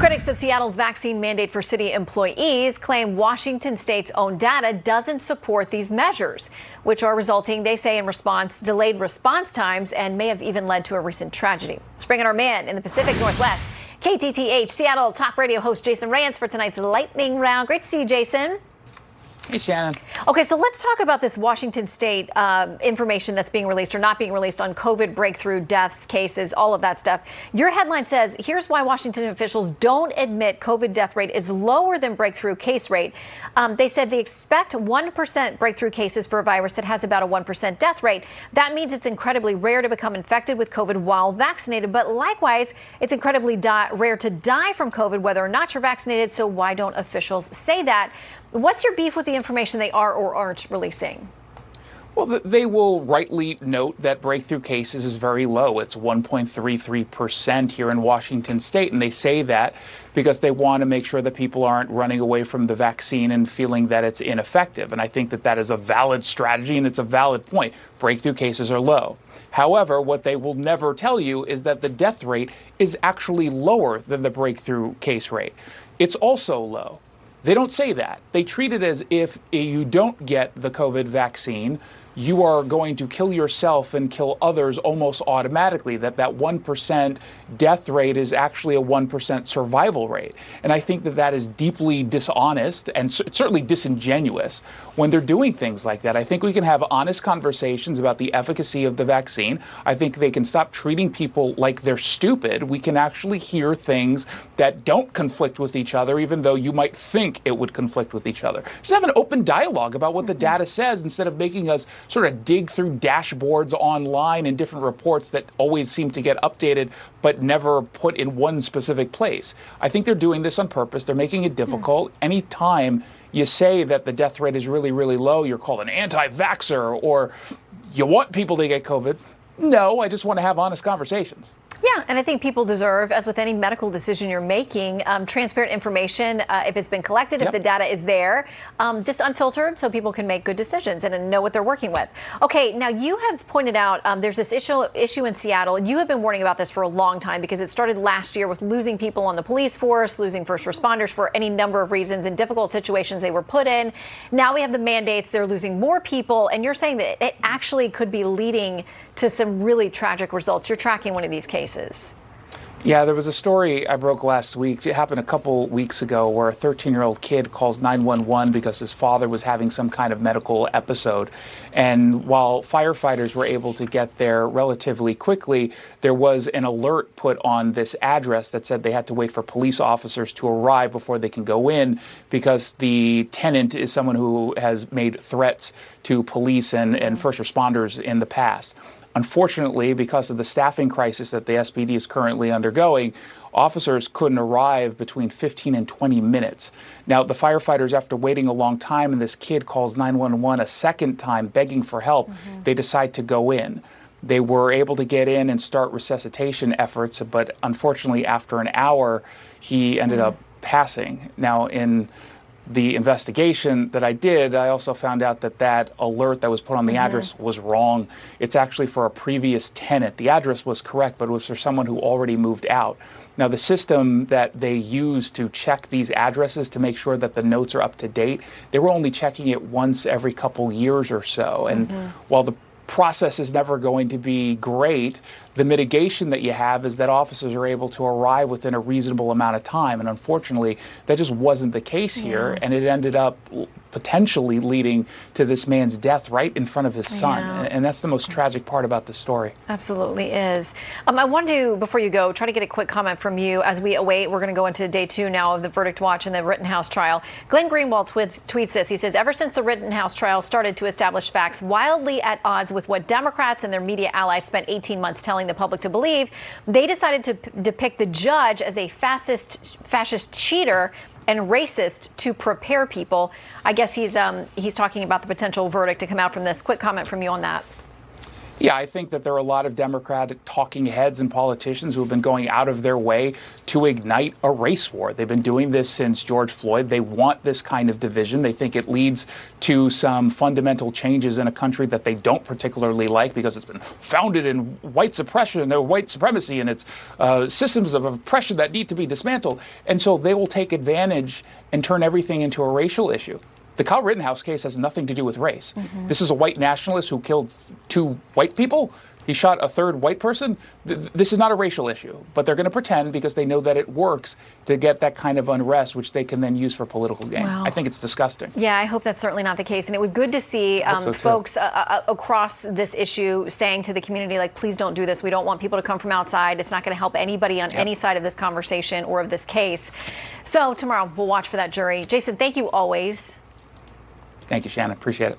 Critics of Seattle's vaccine mandate for city employees claim Washington state's own data doesn't support these measures, which are resulting, they say, in delayed response times and may have even led to a recent tragedy. Let's bring in our man in the Pacific Northwest, KTTH Seattle talk radio host Jason Rantz for tonight's lightning round. Great to see you, Jason. Hey, Shannon. Okay, so let's talk about this Washington state information that's being released or not being released on COVID breakthrough deaths, cases, all of that stuff. Your headline says, here's why Washington officials don't admit COVID death rate is lower than breakthrough case rate. They said they expect 1% breakthrough cases for a virus that has about a 1% death rate. That means it's incredibly rare to become infected with COVID while vaccinated. But likewise, it's incredibly rare to die from COVID, whether or not you're vaccinated. So why don't officials say that? What's your beef with the information they are or aren't releasing? Well, they will rightly note that breakthrough cases is very low. It's 1.33% here in Washington state. And they say that because they want to make sure that people aren't running away from the vaccine and feeling that it's ineffective. And I think that that is a valid strategy and it's a valid point. Breakthrough cases are low. However, what they will never tell you is that the death rate is actually lower than the breakthrough case rate. It's also low. They don't say that. They treat it as if you don't get the COVID vaccine, you are going to kill yourself and kill others almost automatically, that 1% death rate is actually a 1% survival rate. And I think that that is deeply dishonest and certainly disingenuous when they're doing things like that. I think we can have honest conversations about the efficacy of the vaccine. I think they can stop treating people like they're stupid. We can actually hear things that don't conflict with each other, even though you might think it would conflict with each other. Just have an open dialogue about what the data says instead of making us sort of dig through dashboards online and different reports that always seem to get updated but never put in one specific place. I think they're doing this on purpose. They're making it difficult. Anytime you say that the death rate is really, really low, you're called an anti-vaxxer or you want people to get COVID. No, I just want to have honest conversations. Yeah, and I think people deserve, as with any medical decision you're making, transparent information if it's been collected, if the data is there, just unfiltered so people can make good decisions and know what they're working with. Okay, now you have pointed out there's this issue in Seattle. You have been warning about this for a long time because it started last year with losing people on the police force, losing first responders for any number of reasons and difficult situations they were put in. Now we have the mandates. They're losing more people. And you're saying that it actually could be leading to some really tragic results. You're tracking one of these cases. Yeah, there was a story I broke last week. It happened a couple weeks ago where a 13-year-old kid calls 911 because his father was having some kind of medical episode. And while firefighters were able to get there relatively quickly, there was an alert put on this address that said they had to wait for police officers to arrive before they can go in because the tenant is someone who has made threats to police and first responders in the past. Unfortunately, because of the staffing crisis that the SPD is currently undergoing, officers couldn't arrive between 15 and 20 minutes. Now, the firefighters, after waiting a long time, and this kid calls 911 a second time begging for help, they decide to go in. They were able to get in and start resuscitation efforts, but unfortunately, after an hour, he ended up passing. Now, in the investigation that I did, I also found out that that alert that was put on the address was wrong. It's actually for a previous tenant. The address was correct, but it was for someone who already moved out. Now, the system that they use to check these addresses to make sure that the notes are up to date, they were only checking it once every couple years or so. And while the process is never going to be great, the mitigation that you have is that officers are able to arrive within a reasonable amount of time. And unfortunately, that just wasn't the case here. And it ended up potentially leading to this man's death right in front of his son. And that's the most tragic part about this story. Absolutely is. I want to, before you go, try to get a quick comment from you as we await. We're going to go into day 2 now of the verdict watch in the Rittenhouse trial. Glenn Greenwald tweets this. He says, ever since the Rittenhouse trial started to establish facts wildly at odds with what Democrats and their media allies spent 18 months telling the public to believe, they decided to depict the judge as a fascist cheater and racist to prepare people. I guess he's talking about the potential verdict to come out from this. Quick comment from you on that. Yeah, I think that there are a lot of Democratic talking heads and politicians who have been going out of their way to ignite a race war. They've been doing this since George Floyd. They want this kind of division. They think it leads to some fundamental changes in a country that they don't particularly like because it's been founded in white suppression or white supremacy and it's systems of oppression that need to be dismantled. And so they will take advantage and turn everything into a racial issue. The Kyle Rittenhouse case has nothing to do with race. This is a white nationalist who killed 2 white people. He shot a 3rd white person. This is not a racial issue, but they're going to pretend because they know that it works to get that kind of unrest, which they can then use for political gain. Wow. I think it's disgusting. Yeah, I hope that's certainly not the case. And it was good to see folks across this issue saying to the community, like, please don't do this. We don't want people to come from outside. It's not going to help anybody on any side of this conversation or of this case. So tomorrow we'll watch for that jury. Jason, thank you always. Thank you, Shannon. Appreciate it.